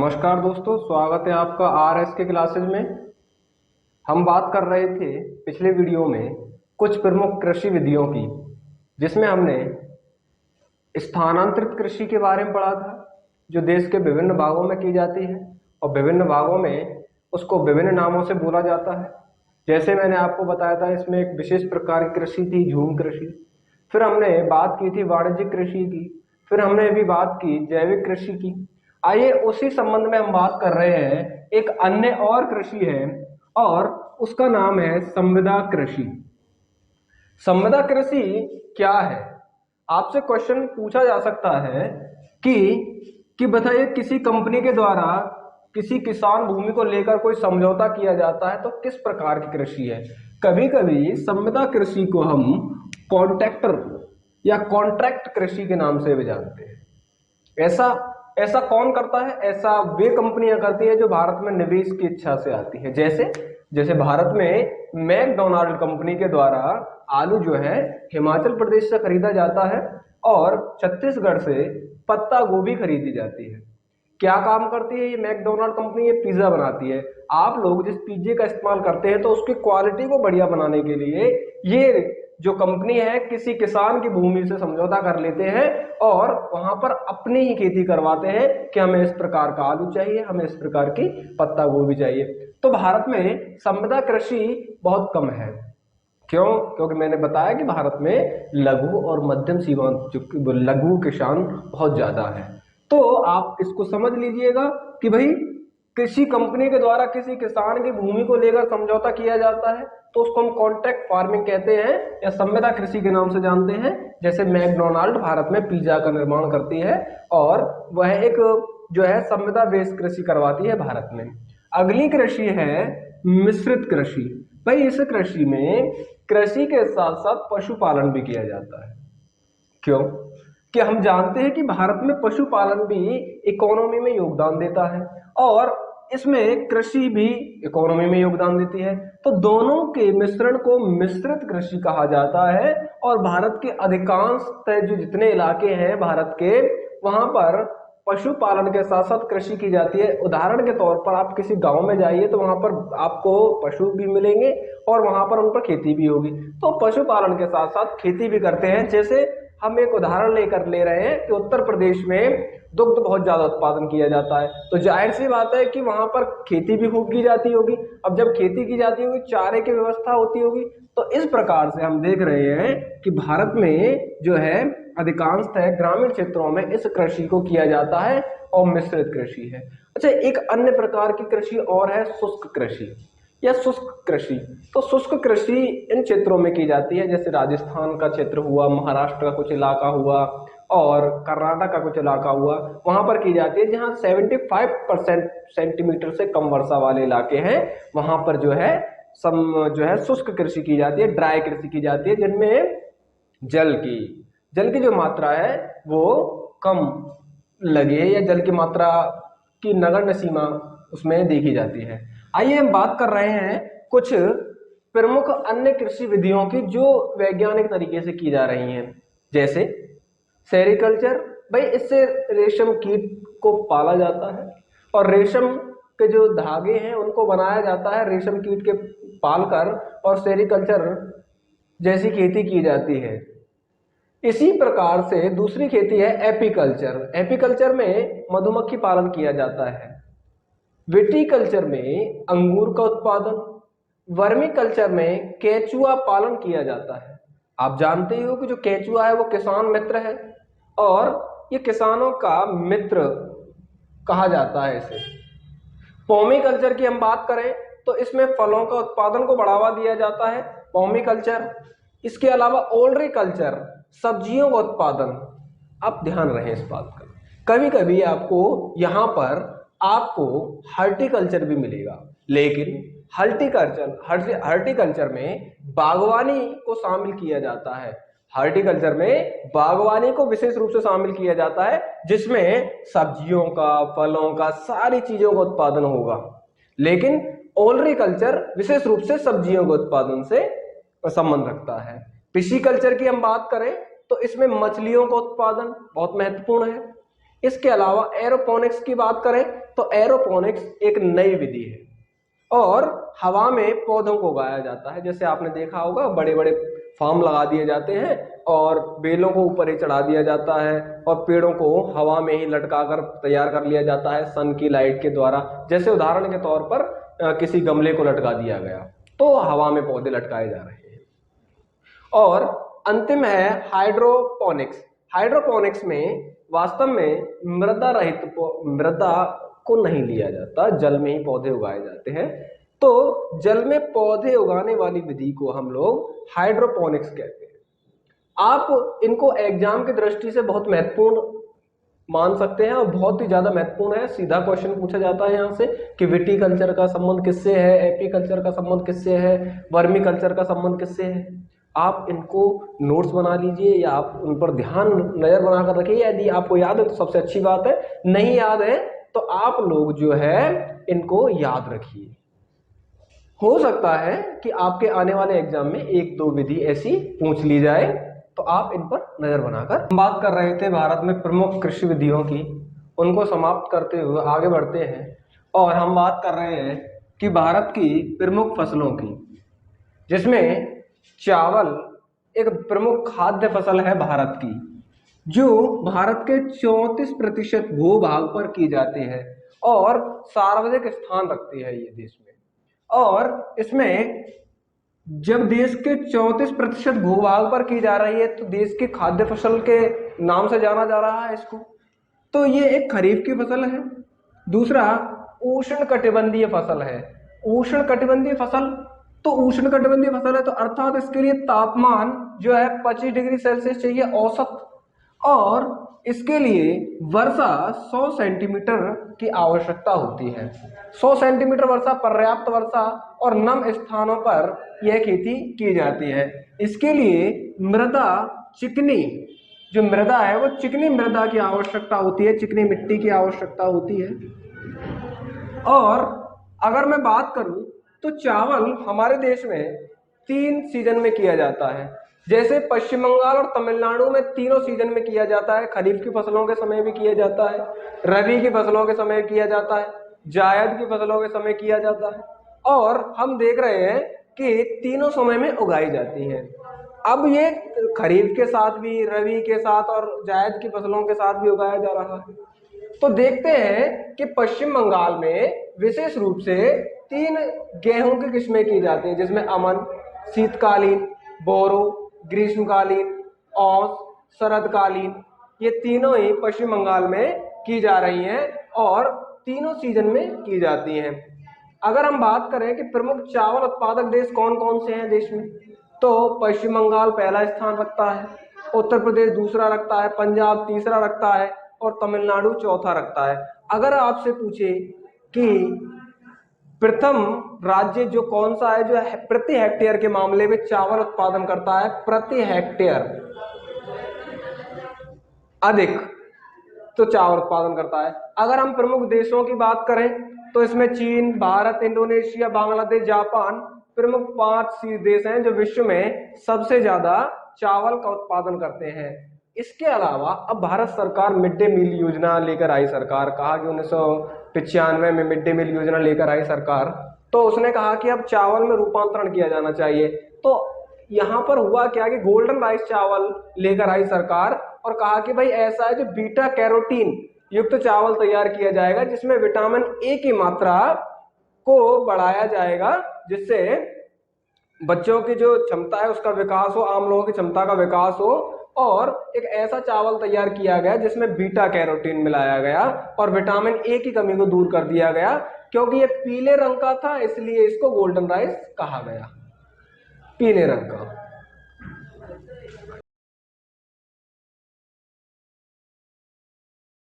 नमस्कार दोस्तों, स्वागत है आपका आरएस के क्लासेज में। हम बात कर रहे थे पिछले वीडियो में कुछ प्रमुख कृषि विधियों की, जिसमें हमने स्थानांतरित कृषि के बारे में पढ़ा था, जो देश के विभिन्न भागों में की जाती है और विभिन्न भागों में उसको विभिन्न नामों से बोला जाता है। जैसे मैंने आपको बताया था, इसमें एक विशेष प्रकार की कृषि थी, झूम कृषि। फिर हमने बात की थी वाणिज्यिक कृषि की। फिर हमने अभी बात की जैविक कृषि की। आइए उसी संबंध में हम बात कर रहे हैं। एक अन्य और कृषि है और उसका नाम है संविदा कृषि। संविदा कृषि क्या है? आपसे क्वेश्चन पूछा जा सकता है कि बताइए, किसी कंपनी के द्वारा किसी किसान भूमि को लेकर कोई समझौता किया जाता है तो किस प्रकार की कृषि है? कभी कभी संविदा कृषि को हम कॉन्ट्रैक्टर या कॉन्ट्रैक्ट कृषि के नाम से भी जानते हैं। ऐसा कौन करता है? ऐसा वे कंपनियां करती है जो भारत में निवेश की इच्छा से आती है। जैसे भारत में मैकडोनाल्ड कंपनी के द्वारा आलू जो है हिमाचल प्रदेश से खरीदा जाता है और छत्तीसगढ़ से पत्ता गोभी खरीदी जाती है। क्या काम करती है ये मैकडोनाल्ड कंपनी? ये पिज्जा बनाती है। आप लोग जिस पिज्जे का इस्तेमाल करते हैं तो उसकी क्वालिटी को बढ़िया बनाने के लिए ये जो कंपनी है किसी किसान की भूमि से समझौता कर लेते हैं और वहां पर अपनी ही खेती करवाते हैं कि हमें इस प्रकार का आलू चाहिए, हमें इस प्रकार की पत्ता गोभी चाहिए। तो भारत में संविदा कृषि बहुत कम है। क्यों? क्योंकि मैंने बताया कि भारत में लघु और मध्यम सीमांत लघु किसान बहुत ज्यादा है। तो आप इसको समझ लीजिएगा कि भाई किसी कंपनी के द्वारा किसी किसान की भूमि को लेकर समझौता किया जाता है तो उसको हम कॉन्ट्रैक्ट फार्मिंग कहते हैं या संविदा कृषि के नाम से जानते हैं। जैसे मैकडोनाल्ड भारत में पिज्जा का निर्माण करती है और वह एक जो है संविदा बेस्ड कृषि करवाती है भारत में। अगली कृषि है मिश्रित कृषि। भाई इस कृषि में कृषि के साथ साथ पशुपालन भी किया जाता है। क्यों? कि हम जानते हैं कि भारत में पशुपालन भी इकोनॉमी में योगदान देता है और इसमें कृषि भी इकोनॉमी में योगदान देती है। तो दोनों के मिश्रण को मिश्रित कृषि कहा जाता है। और भारत के अधिकांश जो जितने इलाके हैं भारत के, वहां पर पशुपालन के साथ साथ कृषि की जाती है। उदाहरण के तौर पर आप किसी गांव में जाइए तो वहां पर आपको पशु भी मिलेंगे और वहां पर उन पर खेती भी होगी। तो पशुपालन के साथ साथ खेती भी करते हैं। जैसे हम एक उदाहरण ले रहे हैं कि उत्तर प्रदेश में दुग्ध बहुत ज्यादा उत्पादन किया जाता है, तो जाहिर सी बात है कि वहां पर खेती भी खूब की जाती होगी। अब जब खेती की जाती होगी, चारे की व्यवस्था होती होगी। तो इस प्रकार से हम देख रहे हैं कि भारत में जो है अधिकांशतः ग्रामीण क्षेत्रों में इस कृषि को किया जाता है और मिश्रित कृषि है। अच्छा, एक अन्य प्रकार की कृषि और है शुष्क कृषि या शुष्क कृषि। तो शुष्क कृषि इन क्षेत्रों में की जाती है, जैसे राजस्थान का क्षेत्र हुआ, महाराष्ट्र का कुछ इलाका हुआ और कर्नाटक का कुछ इलाका हुआ, वहां पर की जाती है जहां 75% सेंटीमीटर से कम वर्षा वाले इलाके हैं। वहां पर जो है शुष्क कृषि की जाती है, ड्राई कृषि की जाती है, जिनमें जल की जो मात्रा है वो कम लगे या जल की मात्रा की नगण्य सीमा उसमें देखी जाती है। आइए हम बात कर रहे हैं कुछ प्रमुख अन्य कृषि विधियों की जो वैज्ञानिक तरीके से की जा रही हैं। जैसे सेरिकल्चर। भाई इससे रेशम कीट को पाला जाता है और रेशम के जो धागे हैं उनको बनाया जाता है रेशम कीट के पालकर, और सेरिकल्चर जैसी खेती की जाती है। इसी प्रकार से दूसरी खेती है एपीकल्चर। एपीकल्चर में मधुमक्खी पालन किया जाता है। विटीकल्चर में अंगूर का उत्पादन। वर्मी कल्चर में केचुआ पालन किया जाता है। आप जानते ही हो कि जो केचुआ है वो किसान मित्र है और ये किसानों का मित्र कहा जाता है इसे। पॉमी कल्चर की हम बात करें तो इसमें फलों का उत्पादन को बढ़ावा दिया जाता है, पॉमी कल्चर। इसके अलावा ओल्ड्री कल्चर, सब्जियों का उत्पादन। आप ध्यान रहे इस बात का, कभी कभी आपको हॉर्टिकल्चर भी मिलेगा, लेकिन हॉर्टिकल्चर में बागवानी को शामिल किया जाता है। हॉर्टिकल्चर में बागवानी को विशेष रूप से शामिल किया जाता है, जिसमें सब्जियों का, फलों का, सारी चीजों का उत्पादन होगा। लेकिन ओलरीकल्चर विशेष रूप से सब्जियों के उत्पादन से संबंध रखता है। पिशीकल्चर की हम बात करें तो इसमें मछलियों का उत्पादन बहुत महत्वपूर्ण है। इसके अलावा एरोपोनिक्स की बात करें तो एरोपोनिक्स एक नई विधि है और हवा में पौधों को उगाया जाता है। जैसे आपने देखा होगा बड़े बड़े फार्म लगा दिए जाते हैं और बेलों को ऊपर ही चढ़ा दिया जाता है और पेड़ों को हवा में ही लटका कर तैयार कर लिया जाता है सन की लाइट के द्वारा। जैसे उदाहरण के तौर पर किसी गमले को लटका दिया गया तो हवा में पौधे लटकाए जा रहे हैं। और अंतिम है हाइड्रोपोनिक्स। हाइड्रोपोनिक्स में वास्तव में मृदा को नहीं लिया जाता, जल में ही पौधे उगाए जाते हैं। तो जल में पौधे उगाने वाली विधि को हम लोग हाइड्रोपोनिक्स कहते हैं। आप इनको एग्जाम की दृष्टि से बहुत महत्वपूर्ण मान सकते हैं और बहुत ही ज्यादा महत्वपूर्ण है। सीधा क्वेश्चन पूछा जाता है यहाँ से कि विटीकल्चर का संबंध किससे है, एपीकल्चर का संबंध किससे है, वर्मी कल्चर का संबंध किससे है। आप इनको नोट्स बना लीजिए या आप उन पर ध्यान नजर बनाकर रखिए। यदि आपको याद है तो सबसे अच्छी बात है, नहीं याद है तो आप लोग जो है इनको याद रखिए। हो सकता है कि आपके आने वाले एग्जाम में एक दो विधि ऐसी पूछ ली जाए, तो आप इन पर नजर बनाकर। हम बात कर रहे थे भारत में प्रमुख कृषि विधियों की, उनको समाप्त करते हुए आगे बढ़ते हैं और हम बात कर रहे हैं कि भारत की प्रमुख फसलों की, जिसमें चावल एक प्रमुख खाद्य फसल है भारत की, जो भारत के 34% भूभाग पर की जाती है और सार्वजनिक स्थान रखती है ये देश में। और इसमें जब देश के 34% भूभाग पर की जा रही है तो देश की खाद्य फसल के नाम से जाना जा रहा है इसको। तो ये एक खरीफ की फसल है। दूसरा उष्ण कटिबंधीय फसल है। उष्ण कटिबंधीय फसल, तो उष्ण कटिबंधीय फसल है तो अर्थात इसके लिए तापमान जो है 25 डिग्री सेल्सियस चाहिए औसत, और इसके लिए वर्षा 100 सेंटीमीटर की आवश्यकता होती है। 100 सेंटीमीटर वर्षा पर्याप्त वर्षा और नम स्थानों पर यह खेती की जाती है। इसके लिए मृदा चिकनी, जो मृदा है वो चिकनी मृदा की आवश्यकता होती है, चिकनी मिट्टी की आवश्यकता होती है। और अगर मैं बात करूं तो चावल हमारे देश में 3 सीजन में किया जाता है। जैसे पश्चिम बंगाल और तमिलनाडु में तीनों सीजन में किया जाता है। खरीफ की फसलों के समय भी किया जाता है, रबी की फसलों के समय किया जाता है, जायद की फसलों के समय किया जाता है, और हम देख रहे हैं कि तीनों समय में उगाई जाती है। अब ये खरीफ के साथ भी, रबी के साथ और जायद की फसलों के साथ भी उगाया जा रहा है। तो देखते हैं कि पश्चिम बंगाल में विशेष रूप से 3 गेहूं की किस्में की जाती हैं, जिसमें अमन, शीतकालीन, बोरो, ग्रीष्मकालीन, औस, शरदकालीन, ये तीनों ही पश्चिम बंगाल में की जा रही हैं और तीनों सीजन में की जाती हैं। अगर हम बात करें कि प्रमुख चावल उत्पादक देश कौन कौन से हैं देश में, तो पश्चिम बंगाल पहला स्थान रखता है, उत्तर प्रदेश दूसरा रखता है, पंजाब तीसरा रखता है और तमिलनाडु चौथा रखता है। अगर आपसे पूछे कि प्रथम राज्य जो कौन सा है जो प्रति हेक्टेयर के मामले में चावल उत्पादन करता है, प्रति हेक्टेयर अधिक तो चावल उत्पादन करता है। अगर हम प्रमुख देशों की बात करें तो इसमें चीन, भारत, इंडोनेशिया, बांग्लादेश, जापान प्रमुख 5 देश हैं जो विश्व में सबसे ज्यादा चावल का उत्पादन करते हैं। इसके अलावा अब भारत सरकार मिड डे मील योजना लेकर आई। सरकार कहा कि 1995 में मिड डे मील योजना लेकर आई सरकार, तो उसने कहा कि अब चावल में रूपांतरण किया जाना चाहिए। तो यहाँ पर हुआ क्या कि गोल्डन राइस चावल लेकर आई सरकार और कहा कि भाई ऐसा है जो बीटा कैरोटीन युक्त चावल तैयार किया जाएगा, जिसमें विटामिन ए की मात्रा को बढ़ाया जाएगा, जिससे बच्चों की जो क्षमता है उसका विकास हो, आम लोगों की क्षमता का विकास हो। और एक ऐसा चावल तैयार किया गया जिसमें बीटा कैरोटीन मिलाया गया और विटामिन ए की कमी को दूर कर दिया गया। क्योंकि ये पीले रंग का था इसलिए इसको गोल्डन राइस कहा गया, पीले रंग का।